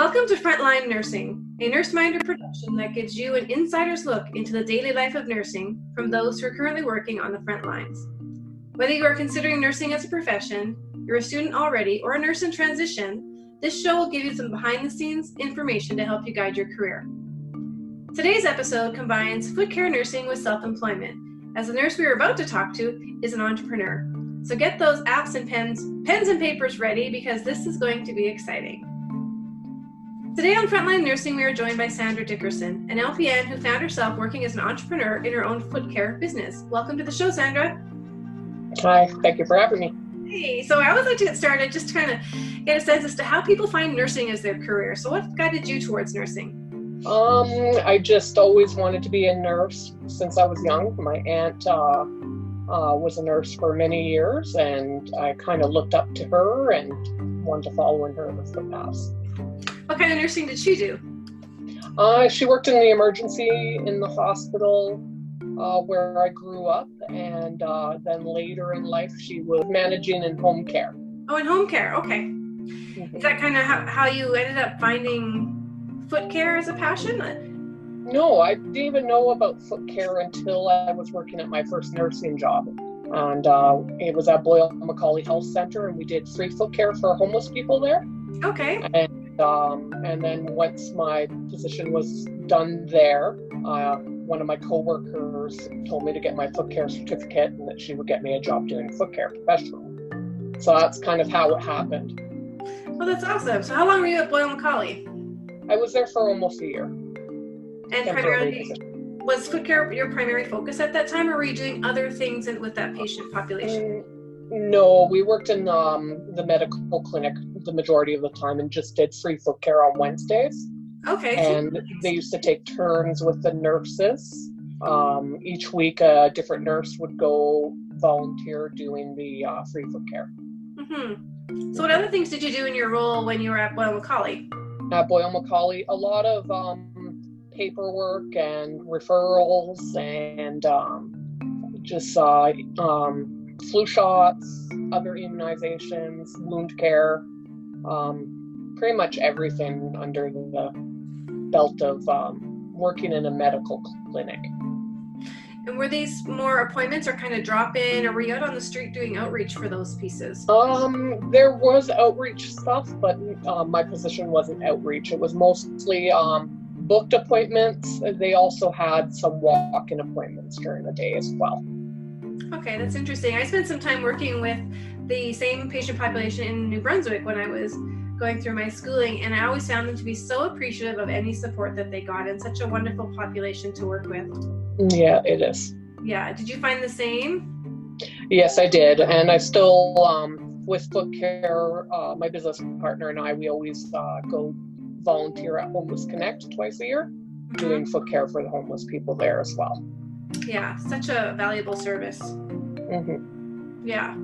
Welcome to Frontline Nursing, a NurseMinder production that gives you an insider's look into the daily life of nursing from those who are currently working on the front lines. Whether you are considering nursing as a profession, you're a student already, or a nurse in transition, this show will give you some behind-the-scenes information to help you guide your career. Today's episode combines Footcare nursing with self-employment, as the nurse we are about to talk to is an entrepreneur. So get those apps and pens and papers ready, because this is going to be exciting. Today on Frontline Nursing, we are joined by Sandra Dickerson, an LPN who found herself working as an entrepreneur in her own foot care business. Welcome to the show, Sandra. Hi, thank you for having me. Hey, so I always like to get started just to kind of get a sense as to how people find nursing as their career. So what guided you towards nursing? I just always wanted to be a nurse since I was young. My aunt was a nurse for many years, and I kind of looked up to her and wanted to follow in her footsteps. What kind of nursing did she do? She worked in the emergency in the hospital where I grew up, and then later in life she was managing in home care. Oh, in home care, okay. Mm-hmm. Is that kind of how you ended up finding foot care as a passion? No, I didn't even know about foot care until I was working at my first nursing job. And it was at Boyle McCauley Health Center, and we did free foot care for homeless people there. Okay. And then once my position was done there, one of my coworkers told me to get my foot care certificate and that she would get me a job doing foot care professionally. So that's kind of how it happened. Well, that's awesome. So how long were you at Boyle McCauley? I was there for almost a year. And primarily, was foot care your primary focus at that time, or were you doing other things with that patient population? No, we worked in the medical clinic the majority of the time and just did free foot care on Wednesdays. Okay. And they used to take turns with the nurses. Each week, a different nurse would go volunteer doing the free foot care. Mm-hmm. So what other things did you do in your role when you were at Boyle McCauley? At Boyle McCauley, a lot of paperwork and referrals and just flu shots, other immunizations, wound care, pretty much everything under the belt of working in a medical clinic. And were these more appointments or kind of drop-in, or were you out on the street doing outreach for those pieces? There was outreach stuff, but my position wasn't outreach. It was mostly booked appointments. They also had some walk-in appointments during the day as well. Okay, that's interesting. I spent some time working with the same patient population in New Brunswick when I was going through my schooling, and I always found them to be so appreciative of any support that they got, and such a wonderful population to work with. Yeah, it is. Yeah, did you find the same? Yes, I did, and I still, with Footcare, my business partner and I, we always go volunteer at Homeless Connect twice a year, doing foot care for the homeless people there as well. Yeah, such a valuable service. Mm-hmm. Yeah.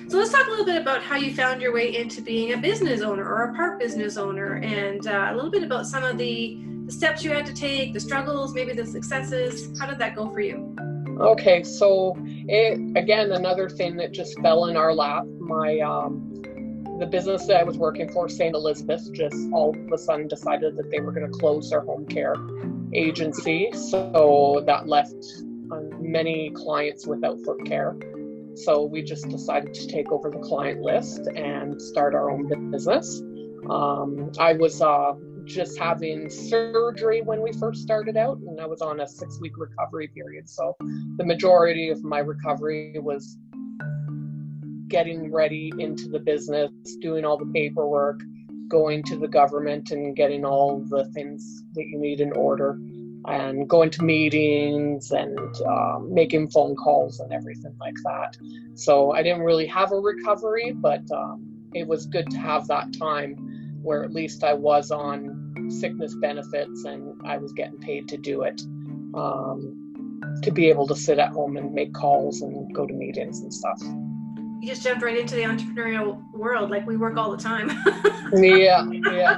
So let's talk a little bit about how you found your way into being a business owner or a part business owner, and a little bit about some of the steps you had to take, the struggles, maybe the successes. How did that go for you? Okay, so again, another thing that just fell in our lap. The business that I was working for, St. Elizabeth, just all of a sudden decided that they were going to close their home care agency. So that left many clients without foot care. So we just decided to take over the client list and start our own business. I was just having surgery when we first started out, and I was on a 6-week recovery period. So the majority of my recovery was getting ready into the business, doing all the paperwork, going to the government and getting all the things that you need in order, and going to meetings and making phone calls and everything like that. So I didn't really have a recovery, but it was good to have that time where at least I was on sickness benefits and I was getting paid to do it, to be able to sit at home and make calls and go to meetings and stuff. You just jumped right into the entrepreneurial world, like we work all the time. Yeah.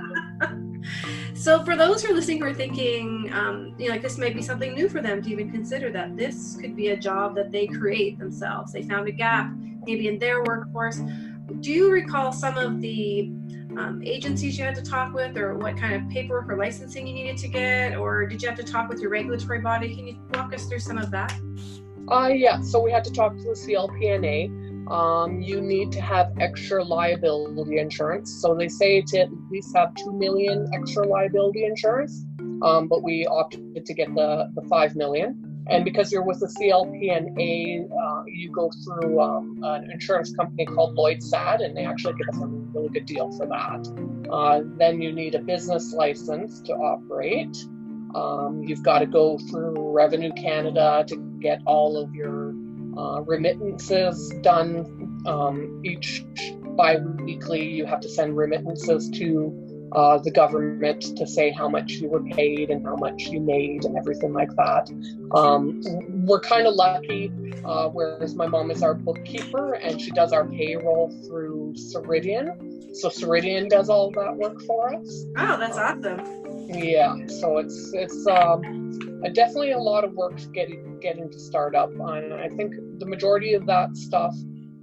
So for those who are listening who are thinking, like this might be something new for them to even consider that this could be a job that they create themselves. They found a gap maybe in their workforce. Do you recall some of the agencies you had to talk with, or what kind of paperwork or licensing you needed to get, or did you have to talk with your regulatory body? Can you walk us through some of that? Yeah, so we had to talk to the CLPNA. You need to have extra liability insurance. So they say to at least have 2 million extra liability insurance, but we opted to get the 5 million. And because you're with the CLPNA, you go through an insurance company called Lloyd Sad, and they actually give us a really good deal for that. Then you need a business license to operate. You've got to go through Revenue Canada to get all of your remittances done. Each bi-weekly, you have to send remittances to the government to say how much you were paid and how much you made and everything like that. We're kind of lucky, whereas my mom is our bookkeeper and she does our payroll through Ceridian. So Ceridian does all that work for us. Oh, that's awesome. Yeah, so it's definitely a lot of work getting to start up. And I think the majority of that stuff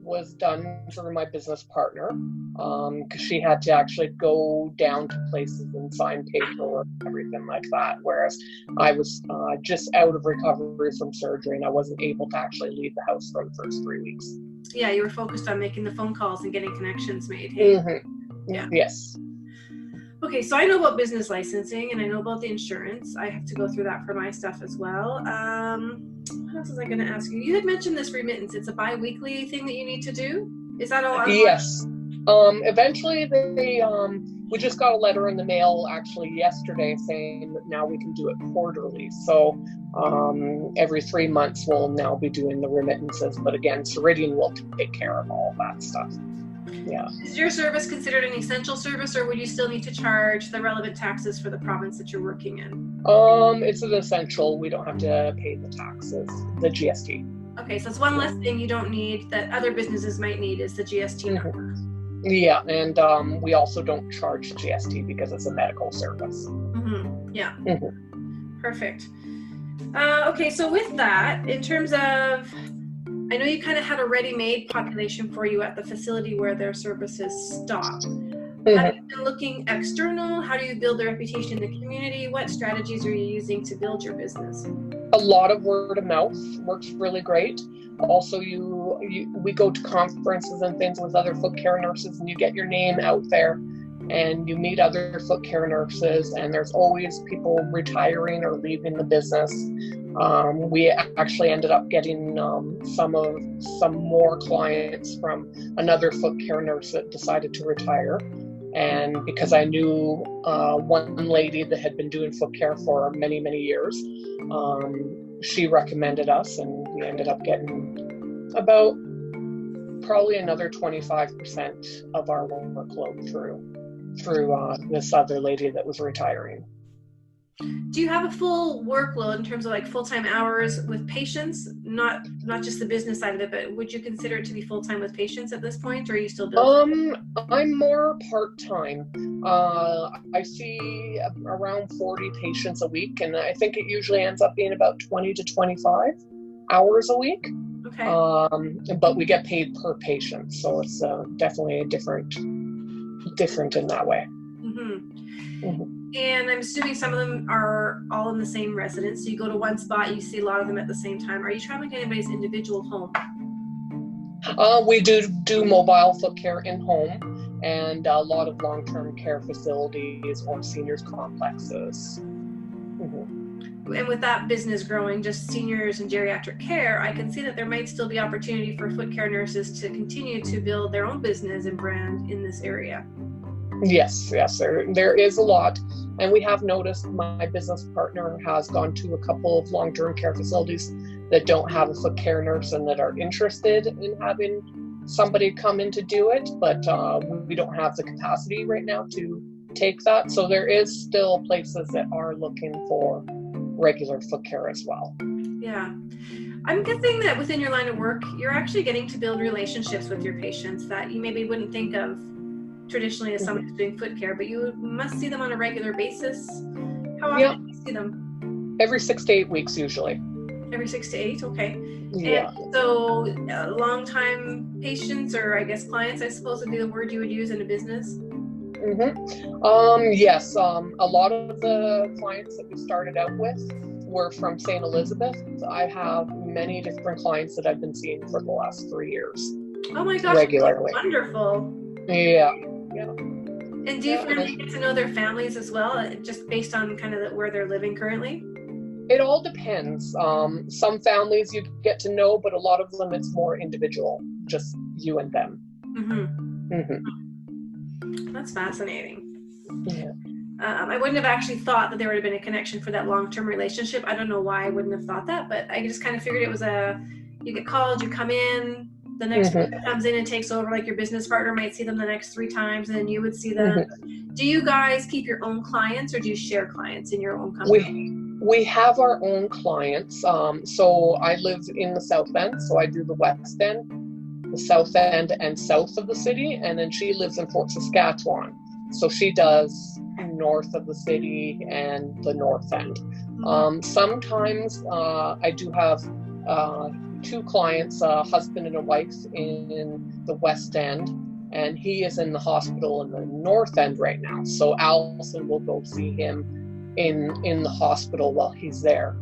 was done through my business partner, because she had to actually go down to places and sign paperwork and everything like that, whereas I was just out of recovery from surgery and I wasn't able to actually leave the house for the first 3 weeks. Yeah, you were focused on making the phone calls and getting connections made. Hey? Mm-hmm. Yeah. Yes. Okay, so I know about business licensing and I know about the insurance. I have to go through that for my stuff as well. What else was I going to ask you? You had mentioned this remittance. It's a bi-weekly thing that you need to do. Is that all? Yes. Eventually, we just got a letter in the mail actually yesterday saying that now we can do it quarterly. So every 3 months we'll now be doing the remittances. But again, Ceridian will take care of all that stuff. Yeah. Is your service considered an essential service, or would you still need to charge the relevant taxes for the province that you're working in? It's an essential. We don't have to pay the taxes, the GST. Okay, so it's one less thing you don't need that other businesses might need is the GST number. Yeah, and we also don't charge GST because it's a medical service. Mm-hmm. Yeah. Mm-hmm. Perfect. Okay, so with that, in terms of, I know you kind of had a ready-made population for you at the facility where their services stop. Mm-hmm. Have you been looking external? How do you build a reputation in the community? What strategies are you using to build your business? A lot of word of mouth works really great. Also, we go to conferences and things with other foot care nurses, and you get your name out there and you meet other foot care nurses, and there's always people retiring or leaving the business. We actually ended up getting some more clients from another foot care nurse that decided to retire. And because I knew one lady that had been doing foot care for many, many years, she recommended us, and we ended up getting about probably another 25% of our workload through this other lady that was retiring. Do you have a full workload in terms of like full-time hours with patients? Not just the business side of it, but would you consider it to be full-time with patients at this point, or are you still building? I'm more part-time. I see around 40 patients a week, and I think it usually ends up being about 20 to 25 hours a week. Okay. But we get paid per patient, so it's definitely different in that way. Mm-hmm. Mm-hmm. And I'm assuming some of them are all in the same residence. So you go to one spot, you see a lot of them at the same time. Are you traveling to anybody's individual home? We do mobile foot care in home, and a lot of long-term care facilities or seniors complexes. Mm-hmm. And with that business growing, just seniors and geriatric care, I can see that there might still be opportunity for foot care nurses to continue to build their own business and brand in this area. Yes, there is a lot. And we have noticed my business partner has gone to a couple of long-term care facilities that don't have a foot care nurse and that are interested in having somebody come in to do it, but we don't have the capacity right now to take that. So there is still places that are looking for regular foot care as well. Yeah. I'm guessing that within your line of work, you're actually getting to build relationships with your patients that you maybe wouldn't think of traditionally as someone who's doing foot care, but you must see them on a regular basis. How often do you see them? Every 6 to 8 weeks usually. Every 6 to 8, okay. Yeah. And so long-time patients, or I guess clients, I suppose would be the word you would use in a business? Yes, a lot of the clients that we started out with were from St. Elizabeth. I have many different clients that I've been seeing for the last 3 years. Oh my gosh, regularly. Wonderful. Yeah. And do you find that you get to know their families as well, just based on kind of where they're living currently? It all depends. Some families you get to know, but a lot of them it's more individual, just you and them. That's fascinating. Yeah. I wouldn't have actually thought that there would have been a connection for that long-term relationship. I don't know why I wouldn't have thought that, but I just kind of figured it was you get called, you come in, the next person comes in and takes over, like your business partner might see them the next 3 times, and then you would see them. Do you guys keep your own clients, or do you share clients in your own company? We have our own clients. So I live in the South End, so I do the West End, the South End, and south of the city, and then she lives in Fort Saskatchewan, so she does north of the city and the North End. Sometimes I do have 2 clients, a husband and a wife in the West End, and he is in the hospital in the North End right now, so Allison will go see him in the hospital while he's there,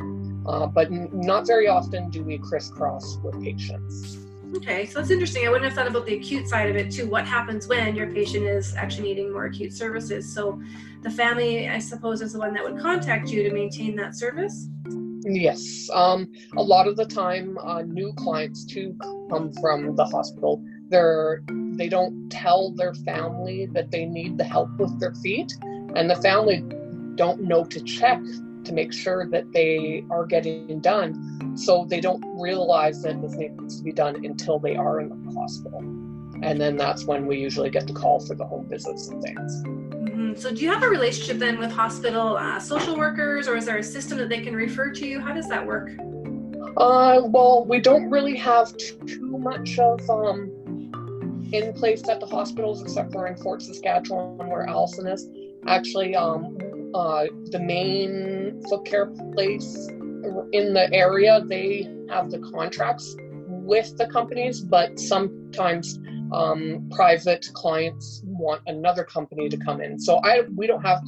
but not very often do we crisscross with patients. Okay, so that's interesting. I wouldn't have thought about the acute side of it too. What happens when your patient is actually needing more acute services? So the family, I suppose, is the one that would contact you to maintain that service? Yes. A lot of the time, new clients too come from the hospital. They don't tell their family that they need the help with their feet, and the family don't know to check to make sure that they are getting done. So they don't realize that this needs to be done until they are in the hospital. And then that's when we usually get the call for the home visits and things. So do you have a relationship then with hospital social workers, or is there a system that they can refer to you? How does that work? Well, we don't really have too much of in place at the hospitals, except for in Fort Saskatchewan where Allison is. Actually, the main Footcare place in the area, they have the contracts with the companies, but sometimes private clients want another company to come in. So we don't have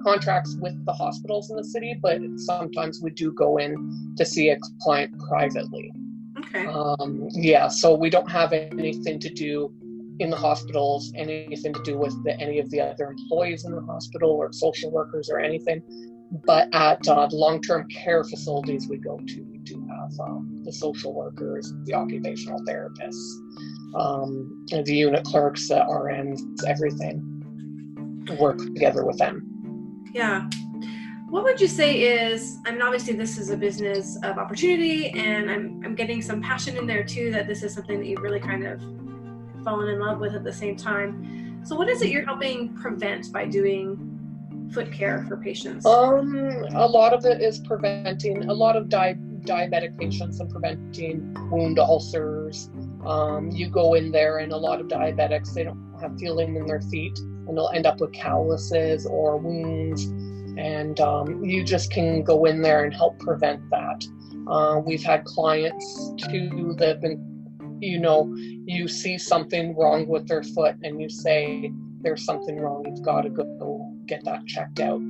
contracts with the hospitals in the city, but sometimes we do go in to see a client privately. Okay. So we don't have anything to do in the hospitals, anything to do with any of the other employees in the hospital or social workers or anything. But at the long-term care facilities we go to, we do have the social workers, the occupational therapists, the unit clerks, the RNs, everything. Work together with them. Yeah. What would you say is, I mean, obviously this is a business of opportunity, and I'm getting some passion in there too, that this is something that you've really kind of fallen in love with at the same time. So what is it you're helping prevent by doing foot care for patients? A lot of it is preventing a lot of diabetic patients and preventing wound ulcers. You go in there, and a lot of diabetics, they don't have feeling in their feet, and they'll end up with calluses or wounds, and you just can go in there and help prevent that. We've had clients too that have been, you see something wrong with their foot and you say, there's something wrong, you've got to go get that checked out.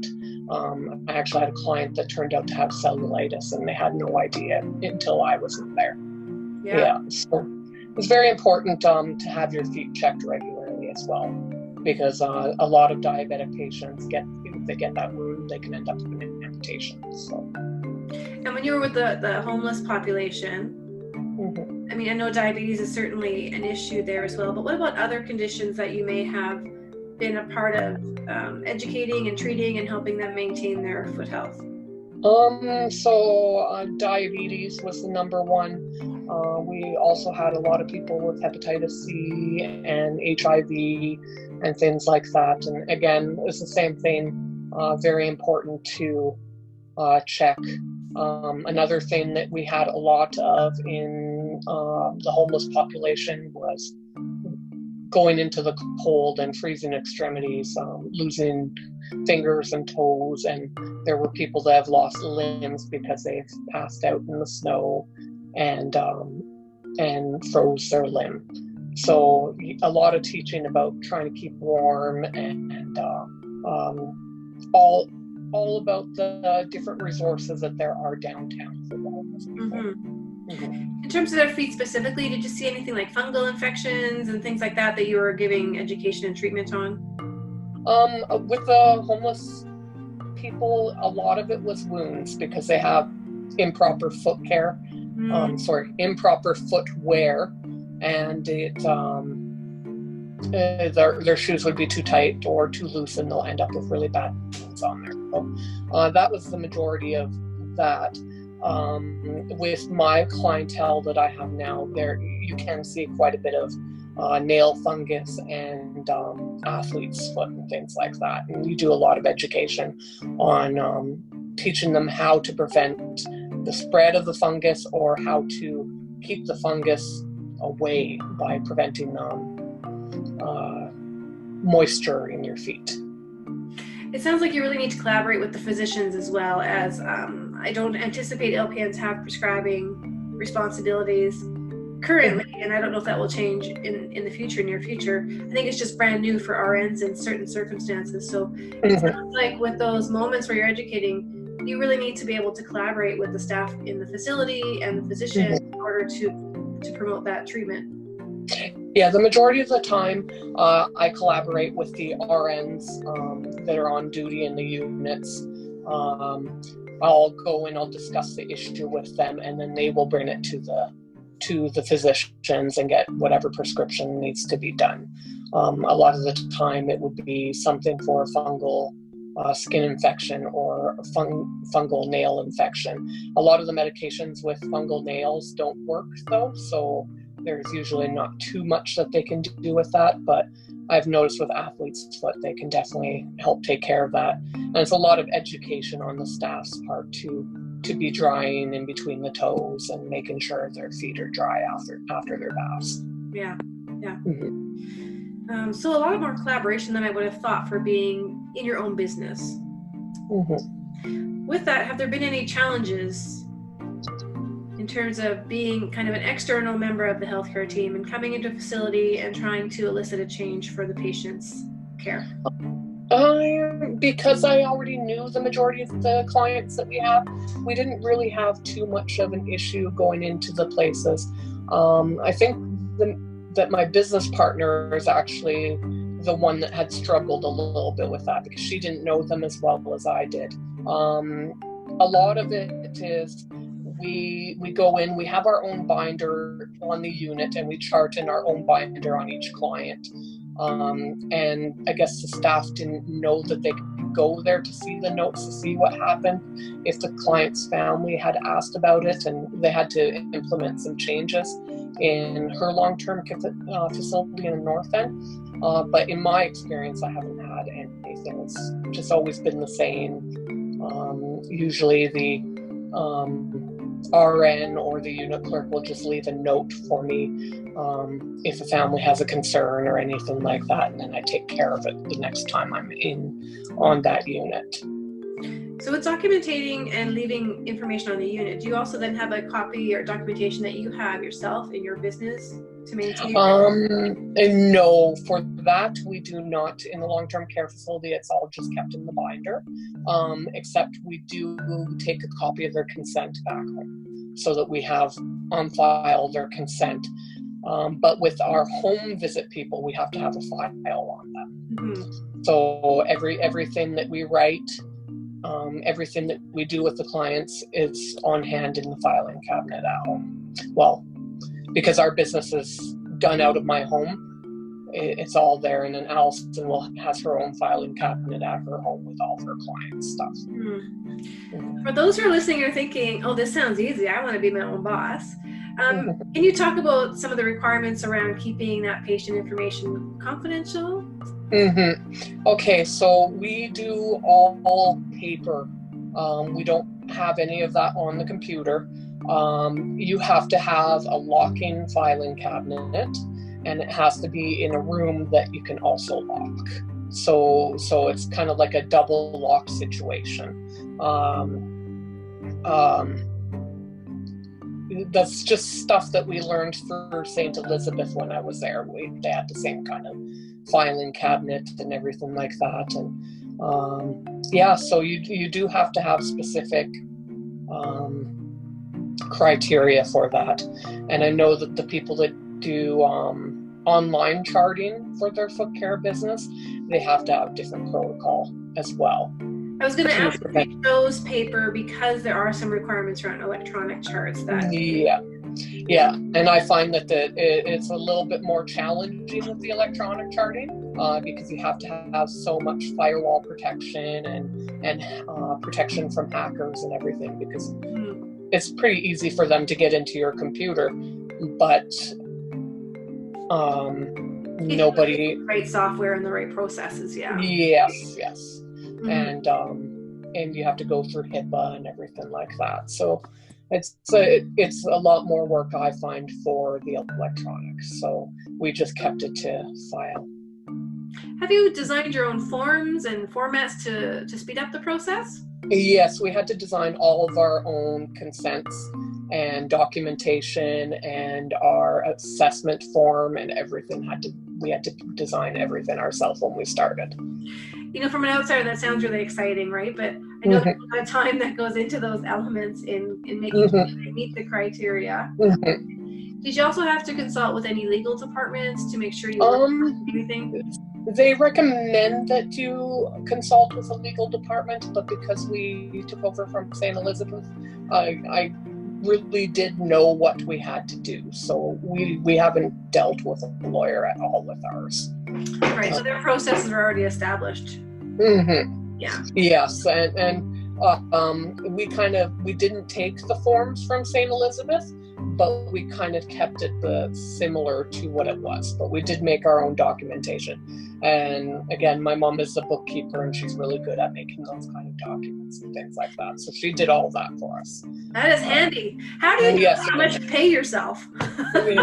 I actually had a client that turned out to have cellulitis, and they had no idea until I wasn't there. Yeah. So it's very important to have your feet checked regularly as well, because a lot of diabetic patients if they get that wound, they can end up with an amputation. So. And when you were with the homeless population, I mean, I know diabetes is certainly an issue there as well, but what about other conditions that you may have been a part of educating and treating and helping them maintain their foot health? So diabetes was the number one. We also had a lot of people with hepatitis C and HIV and things like that. And again, it's the same thing, very important to check. Another thing that we had a lot of in the homeless population was going into the cold and freezing extremities, losing fingers and toes, and there were people that have lost limbs because they've passed out in the snow and froze their limb. So a lot of teaching about trying to keep warm and all about the different resources that there are downtown for the homeless people. In terms of their feet specifically, did you see anything like fungal infections and things like that you were giving education and treatment on? With the homeless people, a lot of it was wounds because they have improper footcare, improper footwear, and their shoes would be too tight or too loose, and they'll end up with really bad wounds on there. So that was the majority of that. With my clientele that I have now, there you can see quite a bit of nail fungus and athlete's foot and things like that. And we do a lot of education on teaching them how to prevent the spread of the fungus or how to keep the fungus away by preventing moisture in your feet. It sounds like you really need to collaborate with the physicians as well, as I don't anticipate LPNs have prescribing responsibilities currently, and I don't know if that will change in the future, near future. I think it's just brand new for RNs in certain circumstances. So it sounds like with those moments where you're educating, you really need to be able to collaborate with the staff in the facility and the physician in order to promote that treatment. Yeah, the majority of the time I collaborate with the RNs that are on duty in the units. I'll go and I'll discuss the issue with them, and then they will bring it to the physicians and get whatever prescription needs to be done. A lot of the time it would be something for a fungal skin infection or a fungal nail infection. A lot of the medications with fungal nails don't work though, so there's usually not too much that they can do with that, but I've noticed with athlete's foot, they can definitely help take care of that. And it's a lot of education on the staff's part to be drying in between the toes and making sure their feet are dry after their baths. Yeah. So a lot more collaboration than I would have thought for being in your own business. With that, have there been any challenges in terms of being kind of an external member of the healthcare team and coming into a facility and trying to elicit a change for the patient's care? Because I already knew the majority of the clients that we have, we didn't really have too much of an issue going into the places. I think that my business partner is actually the one that had struggled a little bit with that because she didn't know them as well as I did. A lot of it is we go in, we have our own binder on the unit, and we chart in our own binder on each client. And I guess the staff didn't know that they could go there to see the notes, to see what happened if the client's family had asked about it, and they had to implement some changes in her long-term facility in the North End. But in my experience, I haven't had anything. It's just always been the same. Usually the RN or the unit clerk will just leave a note for me if a family has a concern or anything like that, and then I take care of it the next time I'm on that unit. So with documenting and leaving information on the unit, do you also then have a copy or documentation that you have yourself in your business to maintain? And no, for that we do not. In the long-term care facility, it's all just kept in the binder, except we do take a copy of their consent back home so that we have on file their consent. But with our home visit people, we have to have a file on them. So everything that we write, everything that we do with the clients is on hand in the filing cabinet at home. Well, because our business is done out of my home, it's all there, and then Alison has her own filing cabinet at her home with all of her clients' stuff. For those who are listening and are thinking, oh, this sounds easy, I want to be my own boss. Can you talk about some of the requirements around keeping that patient information confidential? Okay, so we do all paper. We don't have any of that on the computer. You have to have a locking filing cabinet, and it has to be in a room that you can also lock. So it's kind of like a double lock situation. that's just stuff that we learned through St. Elizabeth when I was there. They had the same kind of filing cabinet and everything like that. And so you do have to have specific criteria for that. And I know that the people that do online charting for their Footcare business, they have to have different protocol as well. I was going to ask if you chose paper because there are some requirements around electronic charts. Yeah, and I find that it's a little bit more challenging with the electronic charting because you have to have so much firewall protection and protection from hackers and everything, because it's pretty easy for them to get into your computer, but nobody. The right software and the right processes, yeah. Yes. And you have to go through HIPAA and everything like that. So it's a lot more work, I find, for the electronics. So we just kept it to file. Have you designed your own forms and formats to speed up the process? Yes, we had to design all of our own consents and documentation and our assessment form and everything. We had to design everything ourselves when we started. From an outsider, that sounds really exciting, right? But I know there's a lot of time that goes into those elements in making sure they meet the criteria. Did you also have to consult with any legal departments to make sure you learned anything? They recommend that you consult with a legal department, but because we took over from St. Elizabeth, I really did know what we had to do. So we haven't dealt with a lawyer at all with ours. Right, so their processes are already established. Yeah. Yes, and we didn't take the forms from St. Elizabeth, but we kind of kept it similar to what it was. But we did make our own documentation. And again, my mom is a bookkeeper, and she's really good at making those kind of documents and things like that. So she did all that for us. That is handy. How do you know how much to pay yourself? It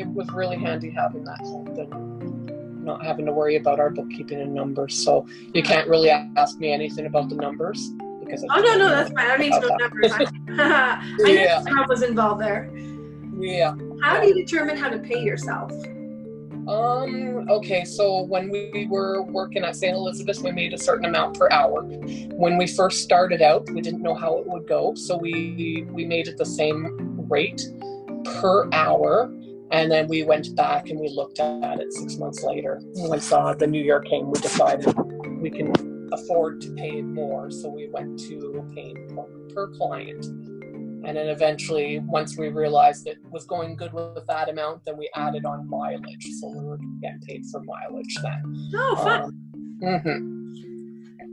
was really handy having that help and not having to worry about our bookkeeping and numbers. So you can't really ask me anything about the numbers. No, that's fine. I don't need to know numbers. I knew someone was involved there. Yeah. How do you determine how to pay yourself? Okay, so when we were working at St. Elizabeth, we made a certain amount per hour. When we first started out, we didn't know how it would go, so we made it the same rate per hour, and then we went back and we looked at it 6 months later. Once the new year came, we decided we can afford to pay more, so we went to paying per client. And then eventually, once we realized it was going good with that amount, then we added on mileage. So we were getting paid for mileage then. Oh, fun.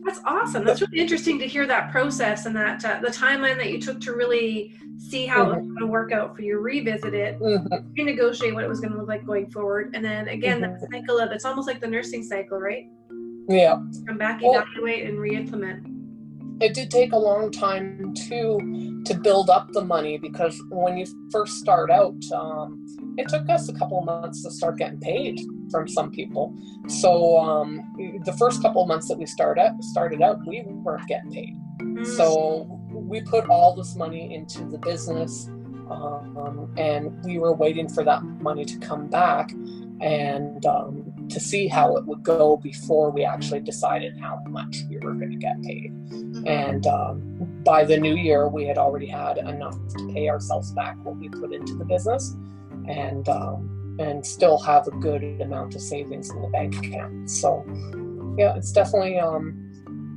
That's awesome. That's really interesting to hear that process and that the timeline that you took to really see how it was going to work out for you, revisit it, renegotiate what it was going to look like going forward. And then again, that cycle it's almost like the nursing cycle, right? Yeah. Come back, evaluate, and re-implement. It did take a long time to build up the money, because when you first start out, it took us a couple of months to start getting paid from some people. So the first couple of months that we started out, we weren't getting paid. So we put all this money into the business, and we were waiting for that money to come back and to see how it would go before we actually decided how much we were going to get paid. And by the new year, we had already had enough to pay ourselves back what we put into the business, and still have a good amount of savings in the bank account. So yeah, it's definitely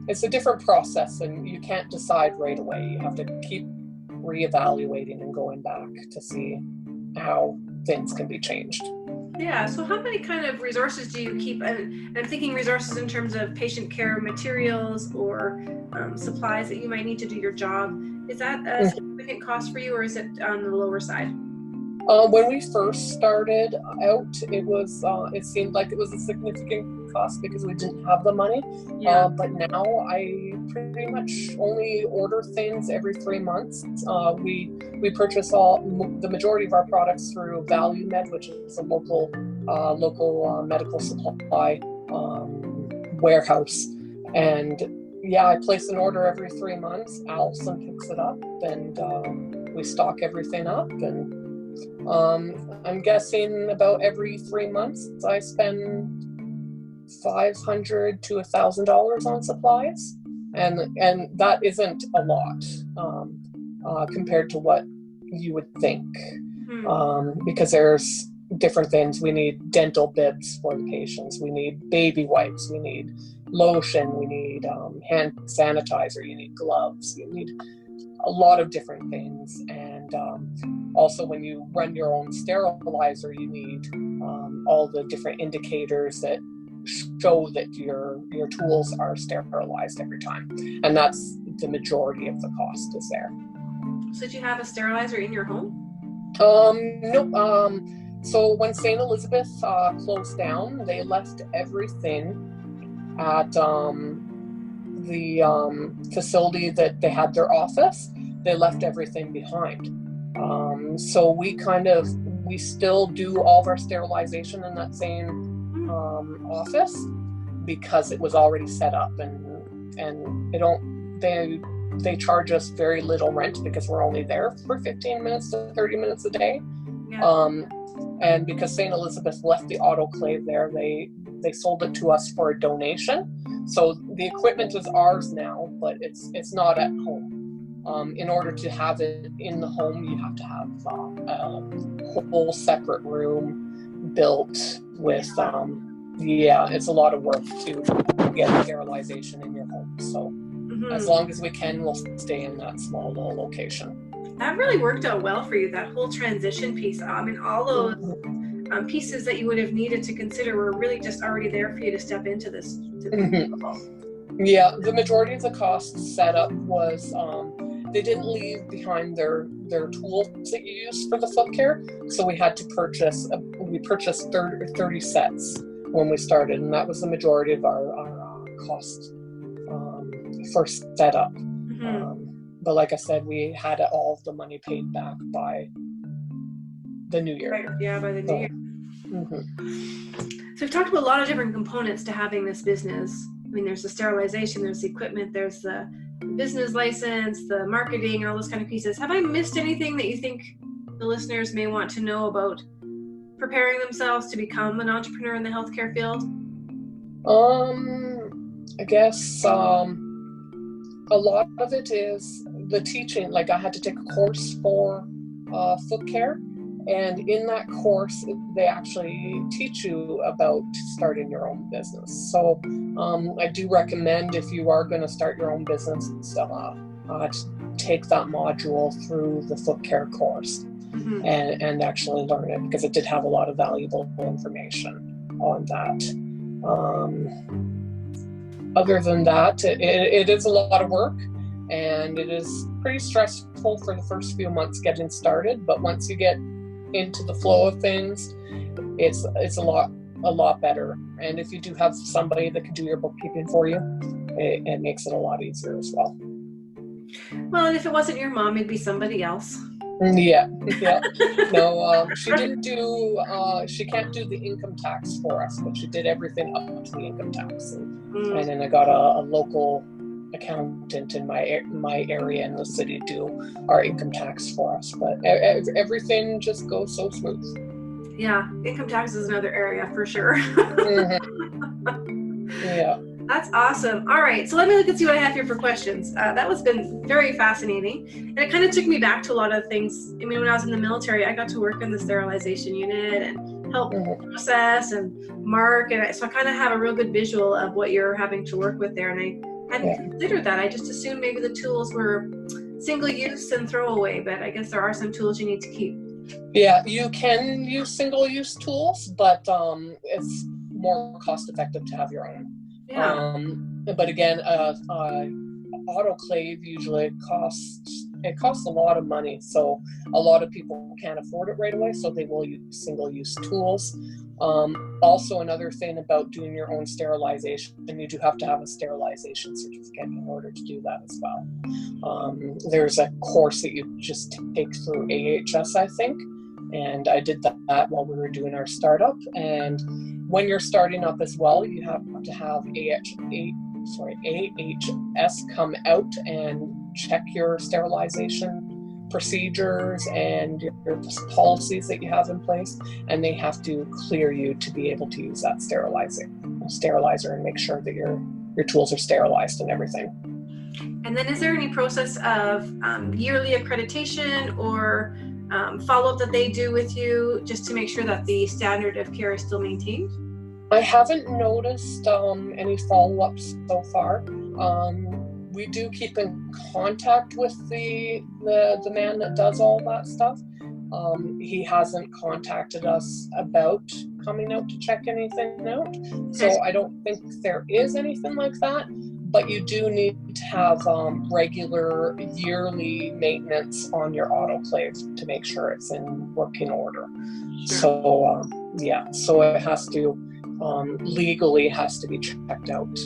it's a different process, and you can't decide right away. You have to keep reevaluating and going back to see how things can be changed. Yeah, so how many kind of resources do you keep? And I'm thinking resources in terms of patient care materials or supplies that you might need to do your job. Is that a significant cost for you, or is it on the lower side? When we first started out, it seemed like it was a significant cost because we didn't have the money. Yeah. But now I pretty much only order things every 3 months. We purchase the majority of our products through Value Med, which is a local medical supply warehouse, and yeah, I place an order every 3 months. Allison picks it up, and we stock everything up. And I'm guessing about every 3 months I spend $500 to $1,000 on supplies, and that isn't a lot compared to what you would think, because there's different things. We need dental bibs for the patients. We need baby wipes. We need lotion. We need hand sanitizer. You need gloves. You need a lot of different things. And also, when you run your own sterilizer, you need all the different indicators that show that your tools are sterilized every time. And that's the majority of the cost is there. So did you have a sterilizer in your home? Nope. So when St. Elizabeth closed down, they left everything at the facility that they had their office. They left everything behind. So we still do all of our sterilization in that same office because it was already set up, and they charge us very little rent because we're only there for 15 minutes to 30 minutes a day. Yeah. And because St. Elizabeth left the autoclave there, they sold it to us for a donation. So the equipment is ours now, but it's not at home. In order to have it in the home, you have to have a whole separate room built with, it's a lot of work to get sterilization in your home. So as long as we can, we'll stay in that small little location. That really worked out well for you, that whole transition piece. I mean, all those pieces that you would have needed to consider were really just already there for you to step into this. Yeah, the majority of the cost setup was they didn't leave behind their tools that you use for the Footcare, so we had to purchase 30 sets when we started, and that was the majority of our cost for setup. But like I said, we had all of the money paid back by the new year. Right. Yeah, by the new year. So we've talked about a lot of different components to having this business. I mean, there's the sterilization, there's the equipment, there's the business license, the marketing, and all those kind of pieces. Have I missed anything that you think the listeners may want to know about preparing themselves to become an entrepreneur in the healthcare field? I guess a lot of it is the teaching. Like, I had to take a course for Footcare, and in that course they actually teach you about starting your own business. So I do recommend, if you are going to start your own business, to take that module through the Footcare course and actually learn it, because it did have a lot of valuable information on that. Other than that, it is a lot of work, and it is pretty stressful for the first few months getting started. But once you get into the flow of things, it's a lot better. And if you do have somebody that can do your bookkeeping for you, it makes it a lot easier as well. Well, and if it wasn't your mom, it'd be somebody else. Yeah. No, she didn't do. She can't do the income tax for us, but she did everything up to the income tax. And then I got a local accountant in my area in the city to do our income tax for us. But everything just goes so smooth. Yeah, income tax is another area for sure. Yeah. That's awesome. All right, so let me look and see what I have here for questions. That was been very fascinating, and it kind of took me back to a lot of things. I mean, when I was in the military, I got to work in the sterilization unit and help process and mark, and so I kind of have a real good visual of what you're having to work with there. And I hadn't considered that. I just assumed maybe the tools were single use and throwaway, but I guess there are some tools you need to keep. Yeah, you can use single use tools, but it's more cost effective to have your own. Yeah. But again, autoclave usually costs a lot of money, so a lot of people can't afford it right away, so they will use single-use tools. Also, another thing about doing your own sterilization, you do have to have a sterilization certificate in order to do that as well. There's a course that you just take through AHS, I think, and I did that while we were doing our startup. And when you're starting up as well, you have to have AHS come out and check your sterilization procedures and your policies that you have in place, and they have to clear you to be able to use that sterilizer and make sure that your tools are sterilized and everything. And then is there any process of yearly accreditation or follow-up that they do with you just to make sure that the standard of care is still maintained? I haven't noticed any follow-ups so far. We do keep in contact with the man that does all that stuff. He hasn't contacted us about coming out to check anything out, so I don't think there is anything like that. But you do need to have regular yearly maintenance on your autoclave to make sure it's in working order. Sure. So it has to legally has to be checked out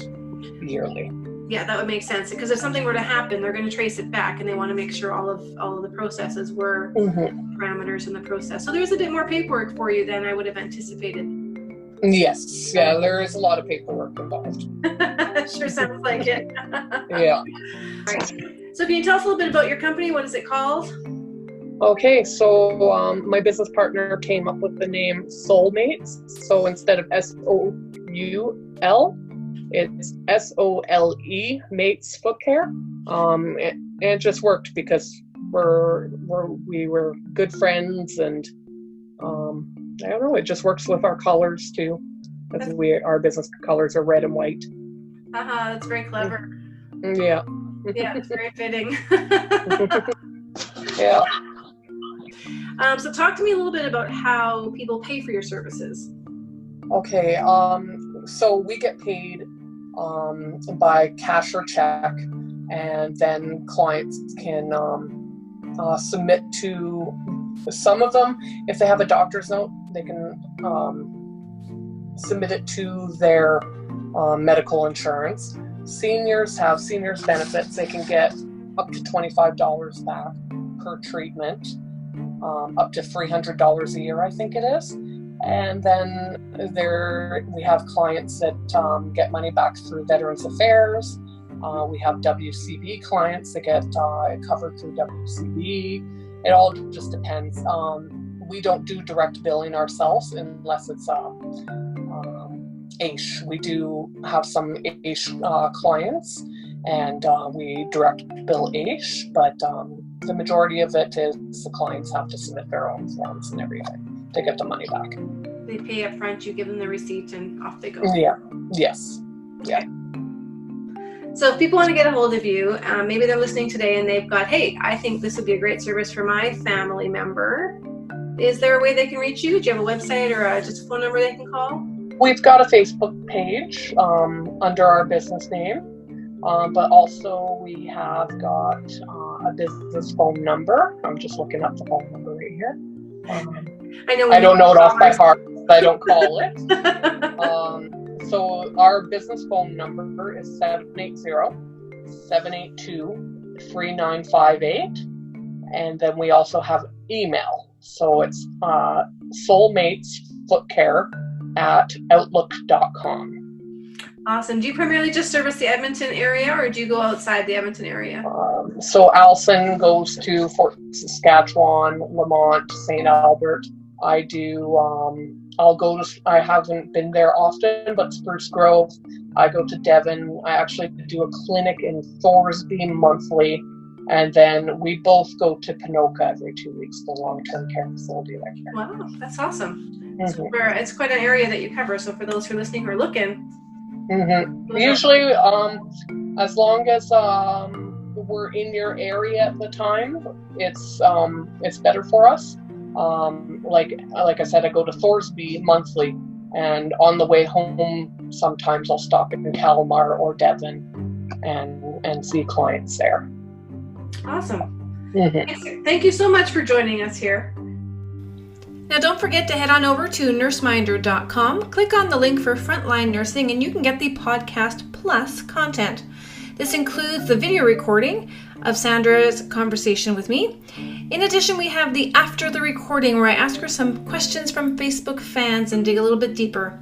yearly. Yeah, that would make sense, because if something were to happen, they're going to trace it back, and they want to make sure all of the processes were parameters in the process. So there's a bit more paperwork for you than I would have anticipated. Yes, yeah, there is a lot of paperwork involved. Sure sounds like it. Yeah. Right. So can you tell us a little bit about your company? What is it called? Okay, so my business partner came up with the name Soulmates. So instead of SOUL, it's SOLE, Mates Footcare. It just worked because we were good friends, and I don't know, it just works with our colors too, because our business colors are red and white. That's very clever. Yeah. Yeah, it's very fitting. Yeah. So talk to me a little bit about how people pay for your services. Okay, so we get paid by cash or check, and then clients can submit to some of them. If they have a doctor's note, they can submit it to their medical insurance. Seniors have seniors benefits. They can get up to $25 back per treatment, up to $300 a year, I think it is. And then we have clients that get money back through Veterans Affairs. We have WCB clients that get covered through WCB. It all just depends. We don't do direct billing ourselves unless it's AISH. We do have some AISH clients, and we direct bill AISH, but the majority of it is the clients have to submit their own forms and everything to get the money back. They pay up front, you give them the receipt, and off they go. Yeah. Yes. Yeah. So if people want to get a hold of you, maybe they're listening today and they've got, hey, I think this would be a great service for my family member. Is there a way they can reach you? Do you have a website or just a phone number they can call? We've got a Facebook page under our business name, but also we have got a business phone number. I'm just looking up the phone number right here. I don't know it off by heart, so I don't call it. So our business phone number is 780-782-3958. And then we also have email. So it's soulmatesfootcare@outlook.com. Awesome. Do you primarily just service the Edmonton area, or do you go outside the Edmonton area? So Alison goes to Fort Saskatchewan, Lamont, St. Albert. I do, I haven't been there often, but Spruce Grove. I go to Devon. I actually do a clinic in Thorsby monthly. And then we both go to Pinoka every 2 weeks, the long-term care facility right here. Wow, that's awesome. Mm-hmm. So it's quite an area that you cover. So for those who are listening who are looking. Mm-hmm. Usually, as long as we're in your area at the time, it's better for us. Like I said, I go to Thorsby monthly, and on the way home, sometimes I'll stop in Kalmar or Devon and see clients there. Awesome. Mm-hmm. Thank you so much for joining us here. Now don't forget to head on over to nurseminder.com, click on the link for Frontline Nursing, and you can get the podcast plus content. This includes the video recording of Sandra's conversation with me. In addition, we have the After the Recording, where I ask her some questions from Facebook fans and dig a little bit deeper.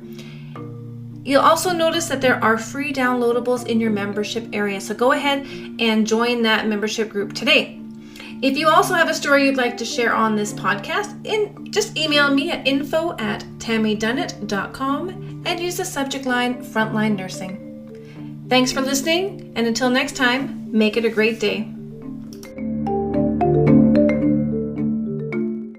You'll also notice that there are free downloadables in your membership area, so go ahead and join that membership group today. If you also have a story you'd like to share on this podcast, just email me at info@tammydunnett.com and use the subject line Frontline Nursing. Thanks for listening, and until next time, make it a great day.